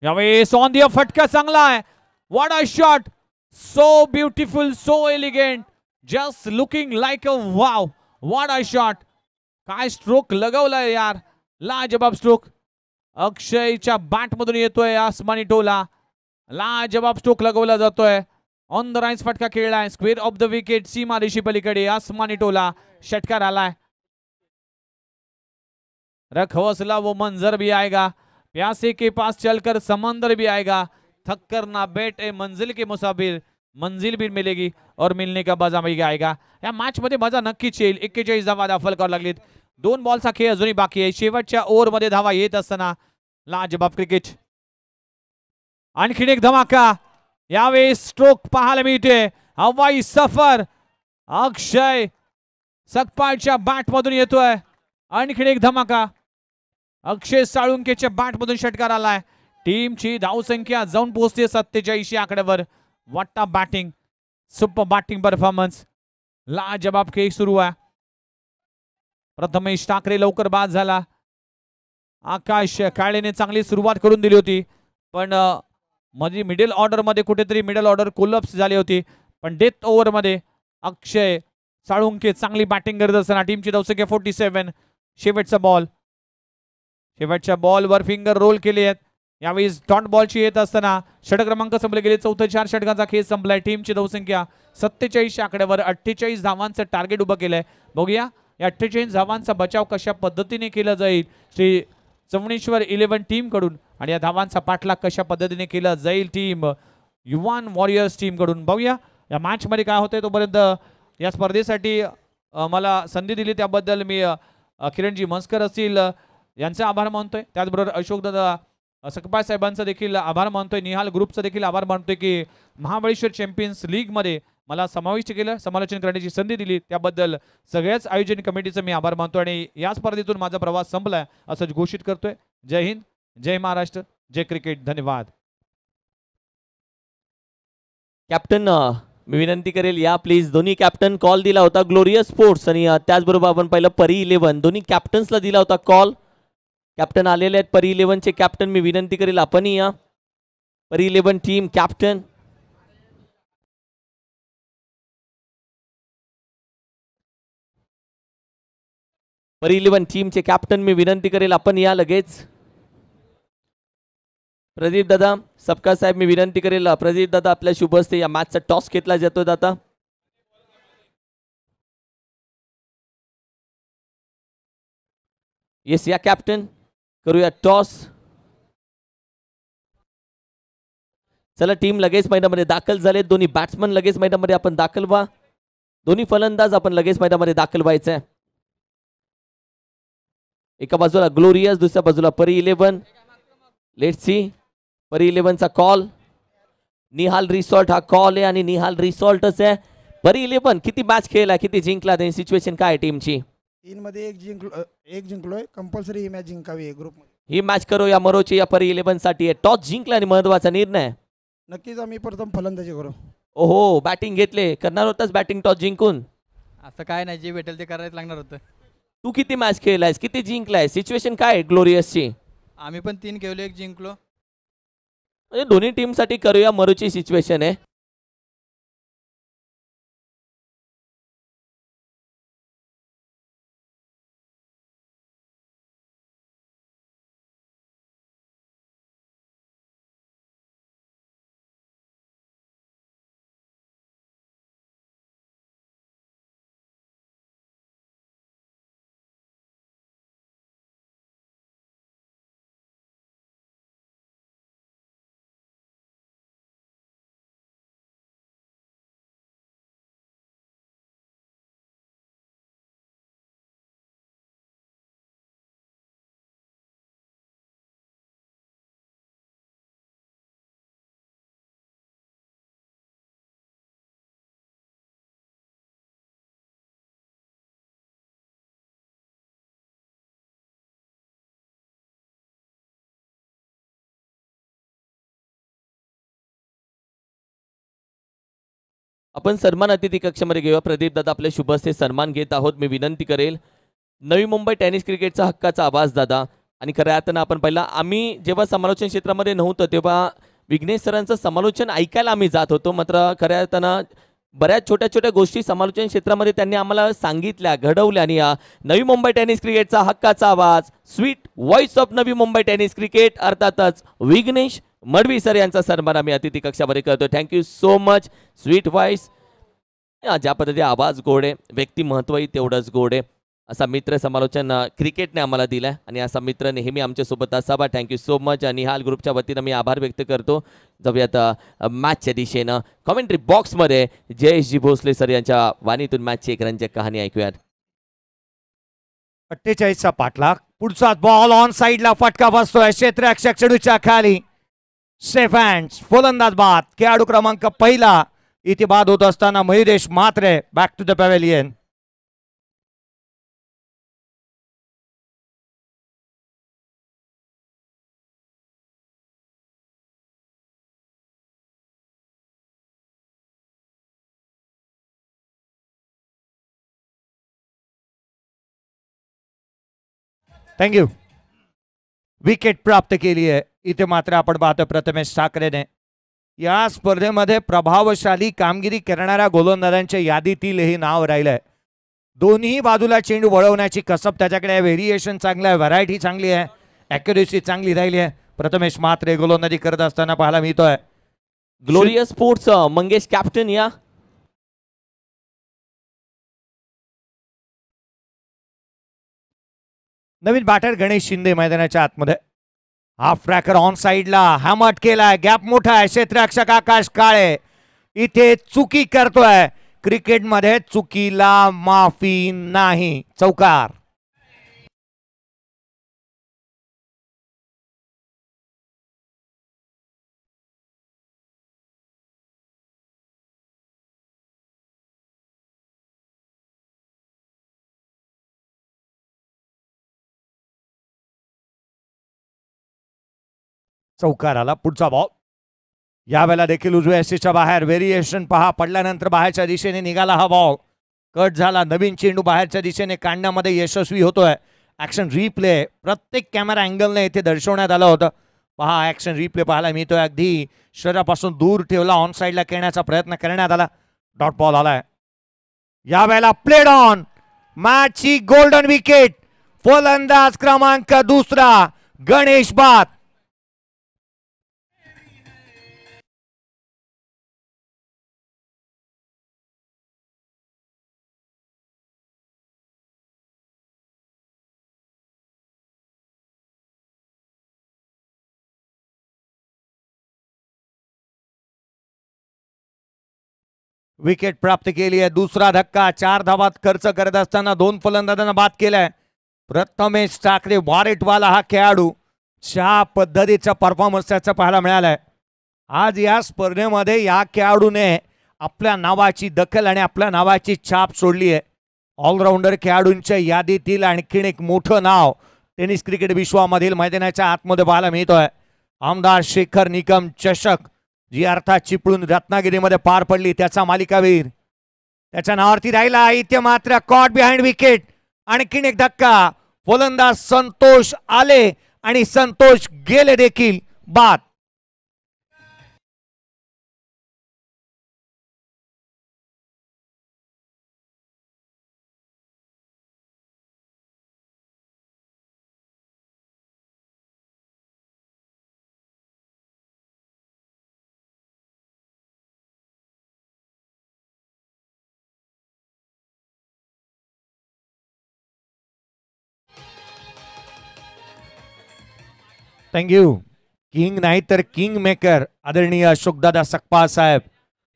यावेळेस ऑन द फटका चांगला आहे. What a shot. So beautiful, so elegant. Just looking like a wow, what a shot. काय स्ट्रोक लगवलाय यार, लाजबाब स्ट्रोक. अक्षयच्या बॅट मधून येतोय आसमानी टोला, लाजबाब स्ट्रोक लगवला जातोय. ऑन द राईज फटका खेळलाय, स्क्वेअर ऑफ द विकेट, सीमा रेषी पलीकडे आसमानी टोला, षटकार आलाय. रख हौसला वो मंजर भी आएगा, प्यासे के पास चलकर समंदर भी आएगा, थक कर ना बैठे मंजिल के मुसाफिर, मंजिल भी मिलेगी और मिलने का मजा भी आएगा. या मॅच मध्ये मजा नक्कीच येईल. 41 धावा दाखल करावं लागलीत. 2 बॉलचा खेळ अजूनही बाकी आहे. शेवटच्या ओव्हर मध्ये धावा येत असताना लाजबाब क्रिकेट. आणखीन एक धमाका, यावेळेस स्ट्रोक पाहायला मिळते. हवाई सफर, अक्षय सकपाळच्या बॅट मधून येतोय. आणखीन एक धमाका, अक्षय साळुंकेच्या बॅट मधून षटकार आलाय. टीमची धावसंख्या जाऊन पोहोचते 47 आकड्यावर. वाटता बॅटिंग, सुपर बॅटिंग परफॉर्मन्स, लाजबाब खेळ सुरू आहे. प्रथमेश ठाकरे लवकर बाद झाला. आकाश काळेने चांगली सुरुवात करून दिली होती, पण मध्ये मिडल ऑर्डर मध्ये कुठेतरी मिडल ऑर्डर कोलॅप्स झाली होती. पण डेथ ओव्हर मध्ये अक्षय साळुंके चांगली बॅटिंग करत असताना टीमची धावसंख्या 47. शेवटचा बॉल, शेवटच्या बॉलवर फिंगर रोल केले आहेत. यावेळी डॉट बॉलची येत असताना षटक क्रमांक संपले गेले. 4 षटकांचा खेळ संपलाय. टीमची धावसंख्या 47 आकड्यावर 48 धावांचं टार्गेट उभं केलंय. बघूया या 48 धावांचा बचाव कशा पद्धतीने केला जाईल श्री चवणेश्वर 11 टीम कडून, आणि या धावांचा पाठलाग कशा पद्धतीने केला जाईल टीम युवान वॉरियर्स टीम कडून. बघूया या मॅच मध्ये काय होतंय. तोपर्यंत या स्पर्धेसाठी मला संधी दिली त्याबद्दल मी किरणजी म्हस्कर असतील यांचे आभार मानतोय. त्याचबरोबर अशोक दादा सकपाळ साहेबांचा देखील आभार मानतोय. निहाल ग्रुपचा देखील आभार मानतोय की महाबळेश्वर चॅम्पियन्स लीग मध्ये मला समाविष्ट केलं, समालोचन करण्याची संधी दिली. त्याबद्दल सगळ्याच आयोजन कमिटीचं मी आभार मानतो आणि या स्पर्धेतून माझा प्रवास संपलाय असं घोषित करतोय. जय हिंद, जय महाराष्ट्र, जय क्रिकेट. धन्यवाद. कॅप्टन मी विनंती करेल या प्लीज. दोन्ही कॅप्टन कॉल दिला होता ग्लोरियस स्पोर्ट्स आणि त्याचबरोबर आपण पाहिलं परी 11, दोन्ही कॅप्टन्सला दिला होता कॉल. कॅप्टन आलेले आहेत परी 11 चे कॅप्टन. मी विनंती करेल आपणही या. परी 11 टीम कॅप्टन परी 11 टीमचे कॅप्टन मी विनंती करेल आपण या लगेच. प्रदीप दादा सपकाळ साहेब मी विनंती करेल प्रदीप दादा आपल्या शुभ हस्ते या मॅचचा टॉस घेतला जातो. दादा येस या कॅप्टन करूया टॉस. चला टीम लगेच मैदानामध्ये दाखल झाले. दोन्ही बॅट्समन लगेच मैदानामध्ये आपण दाखल व्हा. दोन्ही फलंदाज आपण लगेच मैदानामध्ये दाखल व्हायचंय. एका बाजूला ग्लोरियस, दुसऱ्या बाजूला परी 11. लेट्स सी परी 11 चा कॉल. निहाल रिसॉर्ट हा कॉल आहे आणि निहाल रिसॉर्टच आहे. परी 11 किती मॅच खेळला, किती जिंकला, त्यांची सिच्युएशन काय आहे टीमची? 3 मध्ये एक जिंकलोय. कंपल्सरी ही मॅच जिंकावी आहे ग्रुप मध्ये. ही मॅच करो या मरोची या परी 11 साठी आहे. टॉस जिंकला आणि महत्वाचा निर्णय. नक्कीच आम्ही प्रथम फलंदाजी करू. ओहो बॅटिंग घेतले, करणार होतास बॅटिंग टॉस जिंकून? असं काय नाही, जे भेटेल ते करायला लागणार होतं. तू किती मॅच खेळलायस, किती जिंकलाय, सिच्युएशन काय आहे ग्लोरियसची? आम्ही पण 3 खेळलो, 1 जिंकलो. म्हणजे दोन्ही टीम साठी करूया मरोची सिच्युएशन आहे. आपण सन्मान अतिथी कक्षामध्ये घेऊया. प्रदीप दादा आपल्या शुभ हस्ते सन्मान घेत आहोत. मी विनंती करेल नवी मुंबई टेनिस क्रिकेटचा हक्काचा आवाज दादा. आणि खऱ्या अर्थानं आपण पहिला आम्ही जेव्हा समालोचन क्षेत्रामध्ये नव्हतं तेव्हा विघ्नेश सरांचं समालोचन ऐकायला आम्ही जात होतो. मात्र खऱ्या अर्थानं बऱ्याच छोट्या छोट्या गोष्टी समालोचन क्षेत्रामध्ये त्यांनी आम्हाला सांगितल्या, घडवल्या आणि नवी मुंबई टेनिस क्रिकेटचा हक्काचा आवाज, sweet voice of Navi Mumbai tennis cricket, अर्थातच विघ्नेश मडवी सर यांचा सन्मान आम्ही अतिथी कक्षामध्ये करतो. Thank you so much. Sweet voice, ज्या पद्धतीने आवाज गोड आहे, व्यक्तिमत्वही तेवढंच गोड आहे, असा मित्र समालोचन क्रिकेटने आम्हाला दिलाय आणि असा मित्र नेहमी आमच्यासोबत असावा. Thank you so much. आणि निहाल ग्रुपच्या वतीनं मी आभार व्यक्त करतो. जाऊयात मॅचच्या दिशेनं. कॉमेंट्री बॉक्समध्ये जयेशजी भोसले सर यांच्या वाणीतून मॅचची एक रंजक कहाणी ऐकूयात. 48चा पाठलाग, पुढचा बॉल ऑन साइडला फटका बसतोय क्षेत्ररक्षक चेंडूच्या खाली. सेफ हँड्स, फलंदाज बाद. खेळाडू क्रमांक पहिला इथे बाद होत असताना Mayuresh Mhatre back to the pavilion. Thank you. Wicket प्राप्त केली आहे इथे मात्र आपण पाहतो प्रथमेश ठाकरेने. या स्पर्धेमध्ये प्रभावशाली कामगिरी करणाऱ्या गोलंदाजांच्या यादीतील हे नाव राहिलंय. दोन्ही बाजूला चेंडू वळवण्याची कसब त्याच्याकडे आहे, व्हेरिएशन चांगलं आहे, व्हरायटी चांगली आहे, ॲक्युरेसी चांगली राहिली आहे. प्रथमेश म्हात्रे गोलंदाजी करत असताना पाहायला मिळतोय. ग्लोरियस स्पोर्ट्स मंगेश कॅप्टन या. नवीन बॅटर गणेश शिंदे मैदानाच्या आतमध्ये. हाफ ट्रॅकर ऑन साइडला हॅमट केलाय, गॅप मोठा आहे. क्षेत्ररक्षक आकाश काळे इथे चुकी करतोय. क्रिकेटमध्ये चुकीला माफी नाही. चौकार. चौकार आला. पुढचा बॉल यावेळेला देखील उजव्या एसीच्या बाहेर. व्हेरिएशन पहा, पडल्यानंतर बाहेरच्या दिशेने निघाला हा बॉल. कट झाला. नवीन चेंडू बाहेरच्या दिशेने काढण्यामध्ये यशस्वी होतोय. ऍक्शन रिप्ले प्रत्येक कॅमेरा अँगलने इथे दर्शवण्यात आलं होतं. पहा, ऍक्शन रिप्ले पाहायला मिळतोय. अगदी शरीरापासून दूर ठेवला, ऑन साइडला खेळण्याचा प्रयत्न करण्यात आला. डॉट बॉल आलाय. यावेळेला प्लेड ऑन. मॅचची गोल्डन विकेट. फलंदाज क्रमांक दुसरा गणेश बाद. विकेट प्राप्त केली आहे. दुसरा धक्का. 4 धावात खर्च करत असताना 2 फलंदाजांना बाद केलाय. प्रथमेश ठाकरे वॉरेटवाला हा खेळाडू ज्या पद्धतीचा परफॉर्मन्स त्याचा पाहायला मिळालाय आज या स्पर्धेमध्ये, या खेळाडूने आपल्या नावाची दखल आणि आपल्या नावाची छाप सोडली आहे. ऑलराऊंडर खेळाडूंच्या यादीतील आणखीन एक मोठं नाव टेनिस क्रिकेट विश्वामधील मैदानाच्या आतमध्ये पाहायला मिळतोय. आमदार शेखर निकम चषक जी अर्थात चिपळूण रत्नागिरीमध्ये पार पडली, त्याचा मालिकावीर त्याच्या नावावरती राहिला. इथे मात्र कॉट बिहाइंड विकेट. आणखीन एक धक्का. फलंदाज संतोष आले आणि संतोष गेले देखील बाद. थँक्यू. किंग नाही तर किंग मेकर आदरणीय अशोकदादा सकपाळ साहेब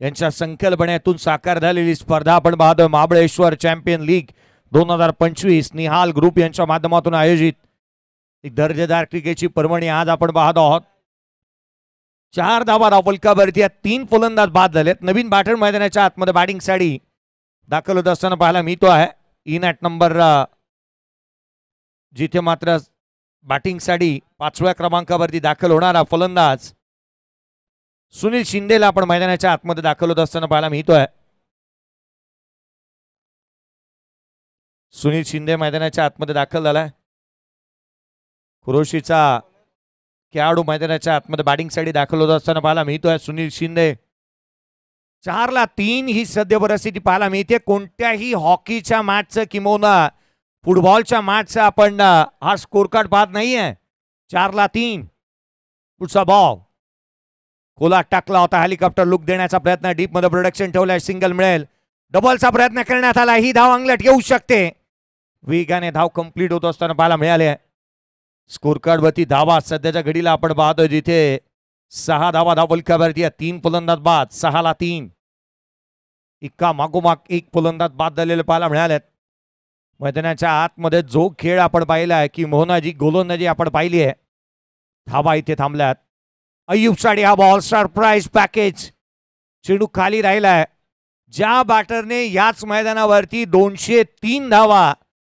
यांच्या संकल्पनेतून साकार झालेली स्पर्धा आपण पाहतोय. Mahabaleshwar champion league 2025 Nihal group यांच्या माध्यमातून आयोजित एक दर्जेदार क्रिकेटची पर्वणी आज आपण पाहत आहोत. 4 धावा धावफलकावरती 3 फलंदाज बाद झालेत. नवीन बॅटर मैदानाच्या आतमध्ये बॅटिंगसाठी दाखल होत असताना पाहायला मिळतो आहे. इन ॲट नंबर जिथे मात्र बॅटिंगसाठी 5व्या क्रमांकावरती दाखल होणारा फलंदाज सुनील शिंदेला आपण मैदानाच्या आतमध्ये दाखल होत असताना पाहायला मिळतोय. सुनील शिंदे मैदानाच्या आतमध्ये दाखल झालाय. कुरोशीचा खेळाडू मैदानाच्या आतमध्ये बॅटिंगसाठी दाखल होत असताना पाहायला मिळतोय. सुनील शिंदे 4-3 ही सद्य परिस्थिती पाहायला मिळते. कोणत्याही हॉकीच्या मॅचचं किंवा फुटबॉलच्या मॅचचं आपण हा स्कोर कार्ड पाहत नाहीये. 4-3. पुढचा बॉल कोलात टाकला होता. हेलिकॉप्टर लुक देण्याचा प्रयत्न, डीप मध्ये प्रोडक्शन ठेवलाय, सिंगल मिळेल. डबलचा प्रयत्न करण्यात आला. ही धाव अंगलट येऊ शकते. वेगाने धाव कंप्लीट होत असताना पाहायला मिळाले. स्कोर कार्ड वरती धावा सध्याच्या घडीला आपण पाहतोय जिथे 6 धावा धाव फलकावरती 3 फलंदाज बाद. 6-3. एका मागोमाग एक फलंदाज बाद झालेले पाहायला मिळालेत. मैदानाच्या आतमध्ये जो खेळ आपण पाहिलाय की मोहनाजी गोलंदाजी आपण पाहिली आहे. धावा इथे थांबल्यात. अय्यूब साठी हा बॉल सरप्राईज पॅकेज. चेंडू खाली राहिलाय. ज्या बॅटरने याच मैदानावरती 203 धावा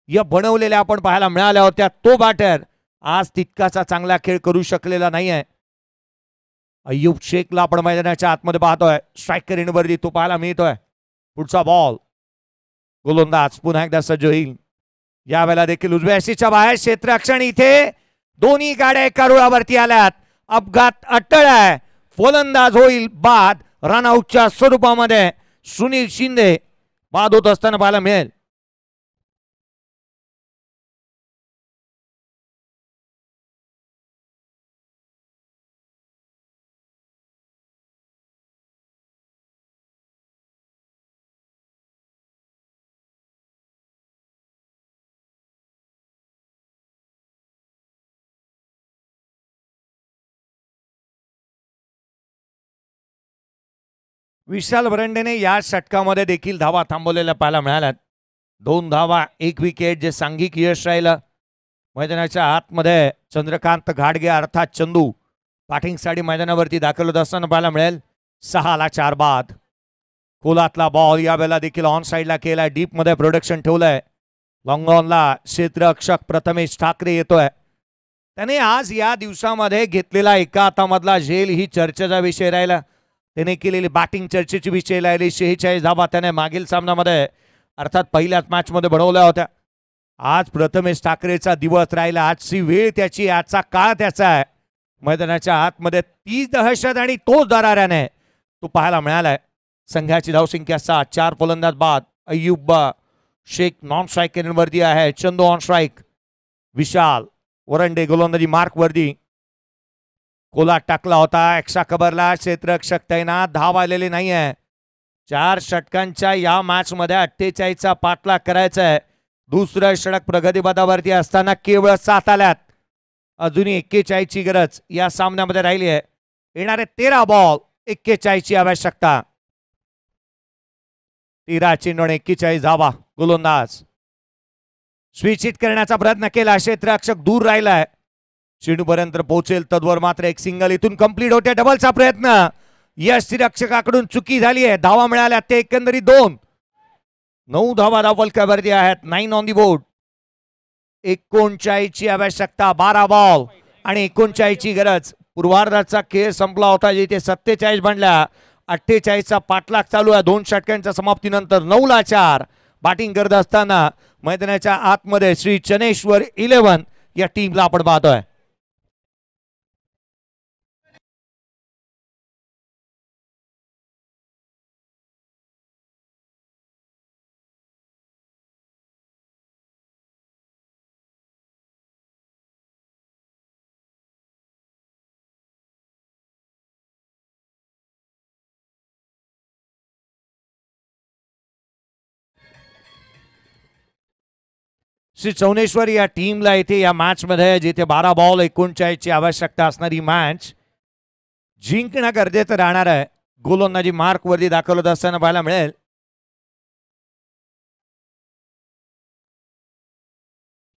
या बनवलेल्या आपण पाहायला मिळाल्या होत्या, तो बॅटर आज तितकाचा चांगला खेळ करू शकलेला नाहीये. अय्यूब शेखला आपण मैदानाच्या आतमध्ये पाहतोय. स्ट्रायकर इनवरती तो पाहायला मिळतोय. पुढचा बॉल गोलंदाज पुन्हा एकदा सज्ज होईल. यावेळेला देखील उजव्या शीच्या बाहेर क्षेत्ररक्षण. इथे दोन्ही गाड्या एका रुळावरती आल्यात. अपघात अटळ आहे. फलंदाज होईल बाद. रनआउटच्या स्वरूपामध्ये सुनील शिंदे बाद होत असताना पाहायला मिळेल. विशाल वरंडेने या षटकामध्ये देखील धावा थांबवलेल्या पाहायला मिळाल्यात. 2 धावा 1 विकेट, जे सांघिक यश राहिलं. मैदानाच्या आतमध्ये चंद्रकांत घाडगे अर्थात चंदू बॅटिंगसाठी मैदानावरती दाखल होत असताना पाहायला मिळेल. 6-4 बाद. कोलातला बॉल यावेळेला देखील ऑन साईडला केलाय. डीप मध्ये प्रोडक्शन ठेवलंय. लॉंग ऑनला क्षेत्ररक्षक प्रथमेश ठाकरे येतोय. त्याने आज या दिवसामध्ये घेतलेला एका हातामधला झेल ही चर्चेचा विषय राहिला. त्याने केलेली बॅटिंग चर्चेची विषय राहिली. 46 धावा त्याने मागील सामन्यामध्ये अर्थात पहिल्याच मॅच मध्ये बनवल्या होत्या. आज प्रथमेश ठाकरेचा दिवस राहिला. आजची वेळ त्याची, आजचा काळ त्याचा आहे. मैदानाच्या आतमध्ये 30 दहशत आणि तोच दराऱ्याने तो पाहायला मिळालाय. संघाची धावसंख्या 7. 4 फलंदाज बाद. अय्यूब शेख नॉन स्ट्राईक वरती आहे. Chandu on strike. विशाल वरंडे गोलंदाजी मार्क वरती. कोलात टाकला होता. एक्स्ट्रा कव्हरला क्षेत्ररक्षक तैनात. धाव आलेली नाहीये. 4 षटकांच्या या मॅच मध्ये 48चा पाठलाग करायचा आहे. दुसरं षटक प्रगतीपथावरती असताना केवळ 7 आल्यात. अजूनही 41ची गरज या सामन्यामध्ये राहिली आहे. येणारे 13 बॉल 41ची आवश्यकता. 13 चेंडू 41 धावा. गोलंदाज स्विच हिट करण्याचा प्रयत्न केला. क्षेत्ररक्षक दूर राहिलाय. चेंडूपर्यंत पोहोचेल तद्वर मात्र एक सिंगल इथून कंप्लीट होते. डबलचा प्रयत्न यश रक्षकाकडून चुकी झाली आहे. धावा मिळाल्या ते एकंदरीत 2. 9 धावा धावफलकावरती आहेत. 9 ऑन दी बोर्ड. 39ची आवश्यकता. 12 बॉल आणि 39ची गरज. पूर्वार्धाचा खेळ संपला होता जिथे 47 बनल्या. 48चा पाठलाग चालू आहे. 2 षटकांच्या समाप्तीनंतर 9-4 बॅटिंग करत असताना मैदानाच्या आतमध्ये श्री चनेश्वर 11 या टीमला आपण पाहतोय. श्री चौनेश्वर या टीमला इथे या मॅच मध्ये जिथे 12 बॉल 39ची आवश्यकता असणारी मॅच जिंकणं गरजेचं राहणार आहे. गोलंदाजी मार्क वरती दाखल होत असताना पाहायला मिळेल.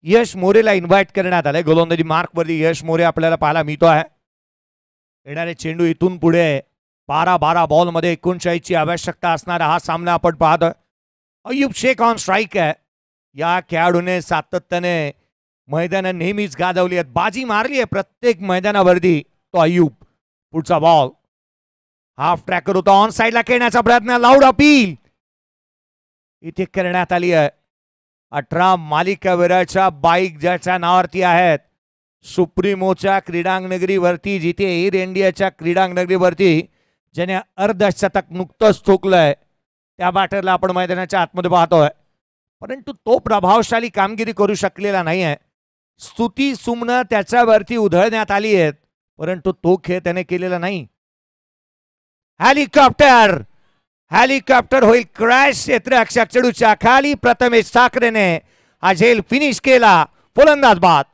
यश मोरेला इन्व्हाइट करण्यात आले. गोलंदाजी मार्क वरती यश मोरे आपल्याला पाहायला मिळतो आहे. येणारे चेंडू इथून पुढे 12 बॉल मध्ये 39ची आवश्यकता असणारा हा सामना आपण पाहतोय. अय्यूब शेख ऑन स्ट्राईक आहे. या खेळाडूने सातत्याने मैदान नेहमीच गाजवली आहेत. बाजी मारली आहे प्रत्येक मैदानावरती तो अय्यूब. पुढचा बॉल हाफ ट्रॅकर होता. ऑन साईडला खेळण्याचा प्रयत्न. लाऊड अपील इथे करण्यात आली आहे. 18 मालिकावीराच्या बाईक ज्याच्या नावावरती आहेत सुप्रीमोच्या क्रीडांगणगरीवरती जिथे एअर इंडियाच्या क्रीडांगणगरीवरती ज्याने अर्धशतक नुकतंच ठोकलंय त्या बॅटरला आपण मैदानाच्या आतमध्ये पाहतोय, परंतु तो प्रभावशाली कामगिरी करू शकलेला नाही आहे. स्तुती सुमनं त्याच्यावरती उधळण्यात आली आहेत, परंतु तो खेळ त्याने केलेला नाही. हेलिकॉप्टर होईल क्रॅश. क्षेत्ररक्षक चेंडूच्या खाली प्रथमेश ठाकरेने हा झेल फिनिश केला. फलंदाज बाद.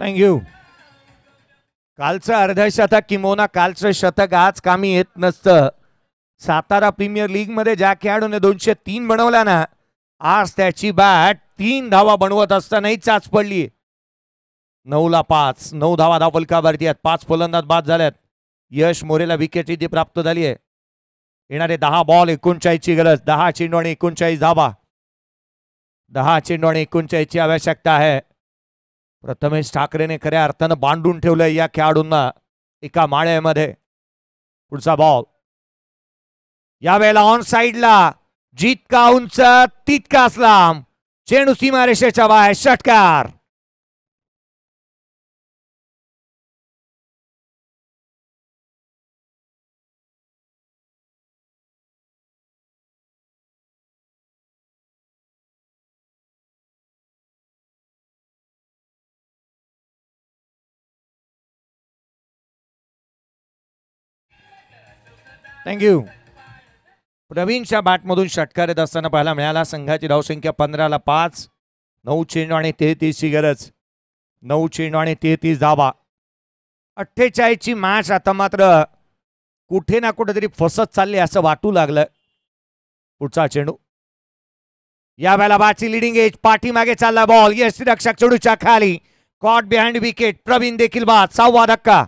थँक्यू. कालचं अर्धशतक किंवा कालचं शतक आज कामी येत नसतं. सातारा प्रीमियर लीग मध्ये ज्या खेळाडूने 203 बनवल्या ना, आज त्याची बॅट 3 धावा बनवत असतानाही चाच पडली. 9ला 5, 9 धावा धावफलकावरती आहेत. 5 फलंदाज बाद झाल्यात. यश मोरेला विकेट इथे प्राप्त झाली आहे. येणारे 10 बॉल 39 ची गरज. 10 चेंडू आणि 39 धावा. 10 चेंडू आणि 39 ची आवश्यकता आहे. प्रथमेश ठाकरेने खऱ्या अर्थानं बांधून ठेवलंय या खेळाडूंना एका माळ्यामध्ये. पुढचा बॉल यावेळेला ऑन साइडला. जितका उंच तितकाच लांब. चेंडू सीमारेषेच्या बाहेर. षटकार. थँक्यू. प्रवीणच्या बॅटमधून षटकार येत असताना पाहायला मिळाला. संघाची धावसंख्या 15ला 5. 9 चेंडू आणि 33 ची गरज. 9 चेंडू आणि 33 धावा. 48 ची मॅच आता मात्र कुठे ना कुठेतरी फसत चालली असं वाटू लागलं. पुढचा चेंडू यावेळेला बाची लिडिंग एज. पाठीमागे चालला बॉल. यष्टीरक्षक चेंडूच्या खाली. Caught behind wicket. प्रवीण देखील बाद. 6वा धक्का.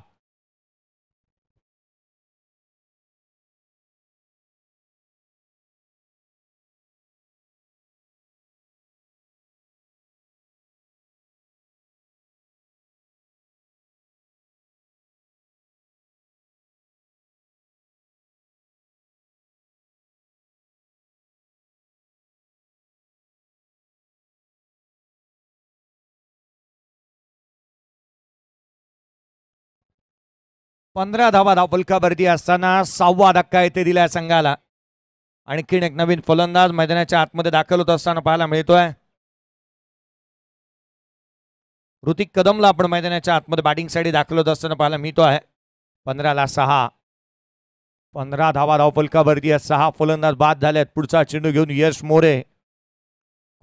पंधरा धावा धावफलकावरती असताना 6वा धक्का येथे दिलाय संघाला. आणखीन एक नवीन फलंदाज मैदानाच्या आतमध्ये दाखल होत असताना पाहायला मिळतोय. ऋतिक कदमला आपण मैदानाच्या आतमध्ये बॅटिंग साठी दाखल होत असताना पाहायला मिळतोय. 15ला 6. 15 धावा धावफलकावरती 6 फलंदाज बाद झालेत. पुढचा चेंडू घेऊन यश मोरे.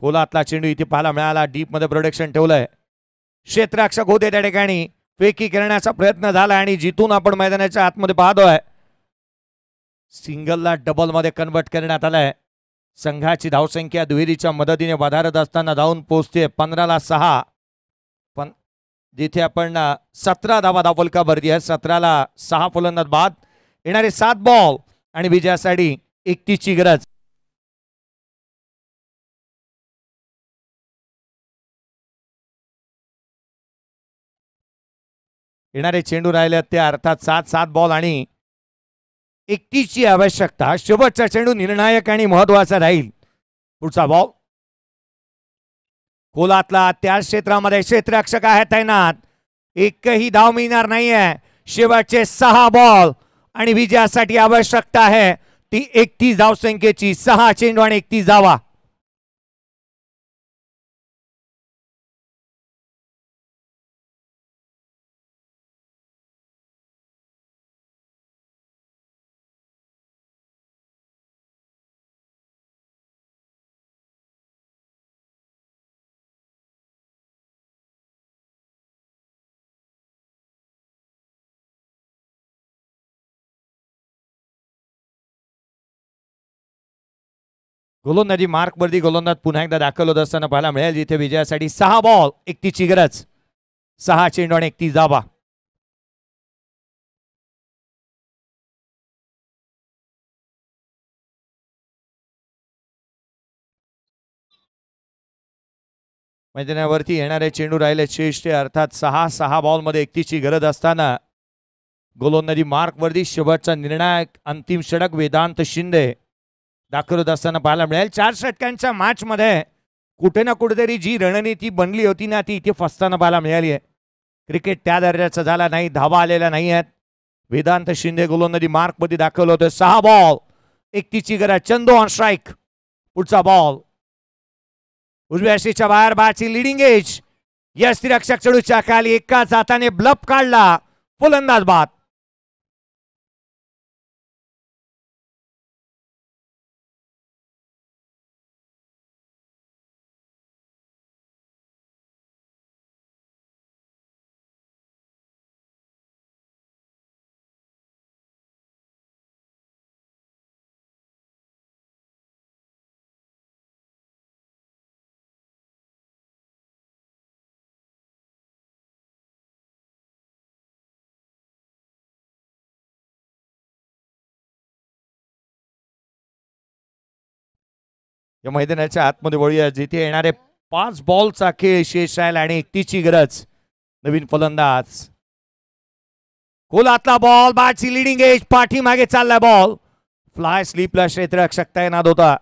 खोलातला चेंडू इथे पाहायला मिळाला. डीप मध्ये प्रोडक्शन ठेवलंय. क्षेत्ररक्षक होते त्या ठिकाणी. फेकी करण्याचा प्रयत्न झाला आणि जिथून आपण मैदानाच्या आतमध्ये पाहतोय सिंगलला डबल मध्ये कन्वर्ट करण्यात आलाय. संघाची धावसंख्या दुहेरीच्या मदतीने वधारत असताना जाऊन पोहोचते 15ला 6. पण जिथे आपण 17 धावा धावफलकावरती आहे. 17ला 6 फलंदाज बाद. येणारे 7 बॉल आणि विजयासाठी 31 ची गरज. येणारे चेंडू राहिले ते अर्थात 7 बॉल आणि 31 ची आवश्यकता. शेवटचा चेंडू निर्णायक आणि महत्वाचा राहील. पुढचा बॉल खोलातला. त्या क्षेत्रामध्ये क्षेत्ररक्षक आहे तैनात. एकही धाव मिळणार नाहीये. शेवटचे 6 बॉल आणि विजयासाठी आवश्यकता आहे ती 31 धावसंख्येची. 6 चेंडू आणि 31 धावा. गोलंदाजी मार्कवरती गोलंदाज पुन्हा एकदा दाखल होत असताना पाहायला मिळेल. जिथे विजयासाठी 6 बॉल 31 ची गरज. 6 चेंडू आणि 31 धावा. मैदानावरती येणारे चेंडू राहिले श्रेष्ठ, अर्थात 6 बॉलमध्ये 31ची गरज असताना गोलंदाजी मार्कवरती शेवटचा निर्णायक अंतिम षटक वेदांत शिंदे दाखल होत असताना पाहायला मिळेल. 4 षटकांच्या मॅचमध्ये कुठे ना कुठेतरी जी रणनीती बनली होती ना ती इथे फसताना पाहायला मिळाली आहे. क्रिकेट त्या दर्जाचा झाला नाही, धावा आलेल्या नाही आहेत. वेदांत शिंदे गोलंदाजी मार्कमध्ये दाखल होते. 6 बॉल 31ची गरज. Chandu on strike. पुढचा बॉल उजव्या शीच्या बाहेर, बाची लिडिंग एज. यष्टिरक्षक चेंडूच्या खाली एकाच हाताने ब्लफ काढला. फलंदाज बाद. या मैदानाच्या आतमध्ये वळूया जिथे येणारे 5 बॉलचा खेळ शेष राहील आणि 31ची गरज. नवीन फलंदाज खोलातला बॉल, बाची लिडिंग एज. पाठीमागे चालला बॉल. फ्लाय स्लीपला क्षेत्ररक्षक तैनात होता.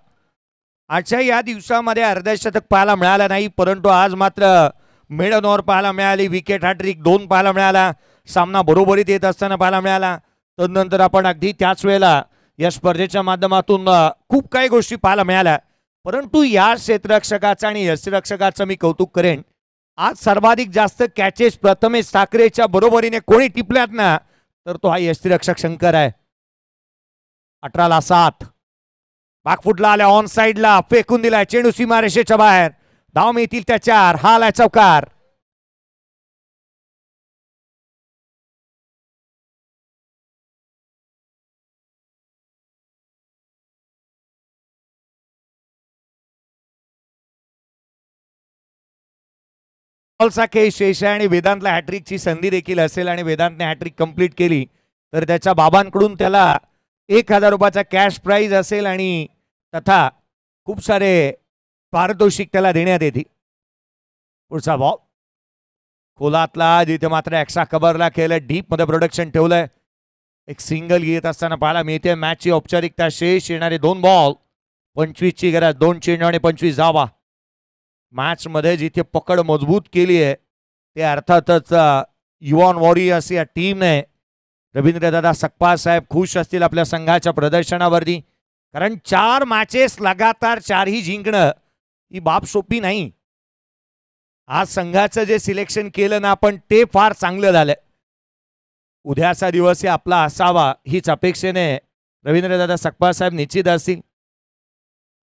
आजच्या या दिवसामध्ये अर्धशतक पाहायला मिळालं नाही, परंतु आज मात्र मेडन ओव्हर पाहायला मिळाली. विकेट हॅट्रिक 2 पाहायला मिळाला. सामना बरोबरीत येत असताना पाहायला मिळाला. तदनंतर आपण अगदी त्याच वेळेला या स्पर्धेच्या माध्यमातून खूप काही गोष्टी पाहायला मिळाल्या. परंतु या क्षेत्ररक्षकाचं आणि यष्टिरक्षकाचं मी कौतुक करेन. आज सर्वाधिक जास्त कॅचेस प्रथमेश ठाकरेच्या बरोबरीने कोणी टिपल्यात ना तर तो हा यष्टिरक्षक शंकर आहे. 18ला 7. बॅकफुटला आल्या, ऑन साइडला फेकून दिलाय. चेंडू सीमारेषेच्या बाहेर. धाव मिळतील त्या 4. हा आलाय चौकार. बॉलचा खेळ शेष आहे आणि वेदांतला हॅट्रिकची संधी देखील असेल आणि वेदांतने हॅट्रिक कंप्लीट केली तर त्याच्या बाबांकडून त्याला 1000 रुपयाचा कॅश प्राइज असेल आणि तथा खूप सारे पारितोषिक त्याला देण्यात येतील. पुढचा बॉल खोलातला, जिथे मात्र एक्स्ट्रा कव्हरला खेळलं, डीप मध्ये प्रोडक्शन ठेवलंय. एक सिंगल घेत असताना पाहायला मिळते. मॅचची औपचारिकता शेष. येणारे 2 बॉल 25ची गरज. 2 चेंडू आणि 25 धावा. मॅच मध्ये जिथे पकड मजबूत केली आहे ते अर्थातच युवन वॉरियर्स या टीमने. रवींद्रदादा सकपाळ साहेब खुश असतील आपल्या संघाच्या प्रदर्शनावरती, कारण 4 मॅचेस लगातार 4ही जिंकणं ही बाब सोपी नाही. आज संघाचं जे सिलेक्शन केलं ना आपण ते फार चांगलं झालंय. उद्याचा दिवस हे आपला असावा हीच अपेक्षेने रवींद्रदादा सकपाळ साहेब निश्चित असतील.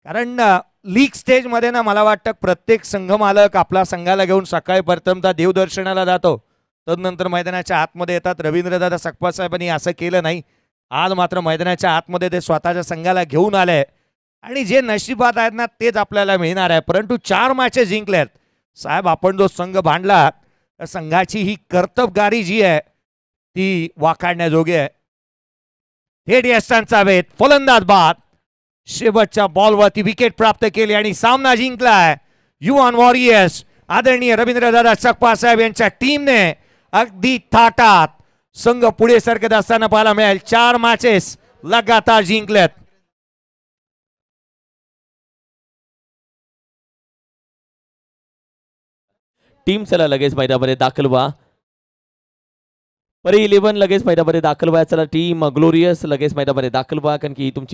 कारण लीग स्टेज मध्ये ना मला वाटतं प्रत्येक संघ मालक आपला संघाला घेऊन सकाळी प्रथमतः देवदर्शनाला जातो, तदनंतर मैदानाच्या आतमध्ये येतात. रवींद्रदादा सकपाळ साहेबांनी असं केलं नाही. आज मात्र मैदानाच्या आतमध्ये ते स्वतःच्या संघाला घेऊन आले आणि जे नशिबात आहेत ना तेच आपल्याला मिळणार आहे. परंतु 4 मॅचेस जिंकल्यात साहेब. आपण जो संघ बांधला त्या संघाची ही कर्तबगारी जी आहे ती वाखाणण्याजोगी आहे. थेट यष्टांचा वेध. फलंदाज बाद. शेवटच्या बॉलवरती विकेट प्राप्त केली आणि सामना जिंकलाय युवन वॉरियर्स. आदरणीय रवींद्रदादा सकपाळ साहेब यांच्या टीमने अगदी थाटात संघ पुढे सरकत असताना पाहायला मिळेल. 4 मॅचेस लगातार जिंकल्यात. टीम चला लगेच मैदानामध्ये दाखल व्हा. परी 11 लगेच मैदानामध्ये दाखल व्हा. चला टीम ग्लोरियस लगेच मैदानामध्ये दाखल व्हा, कारण की तुमची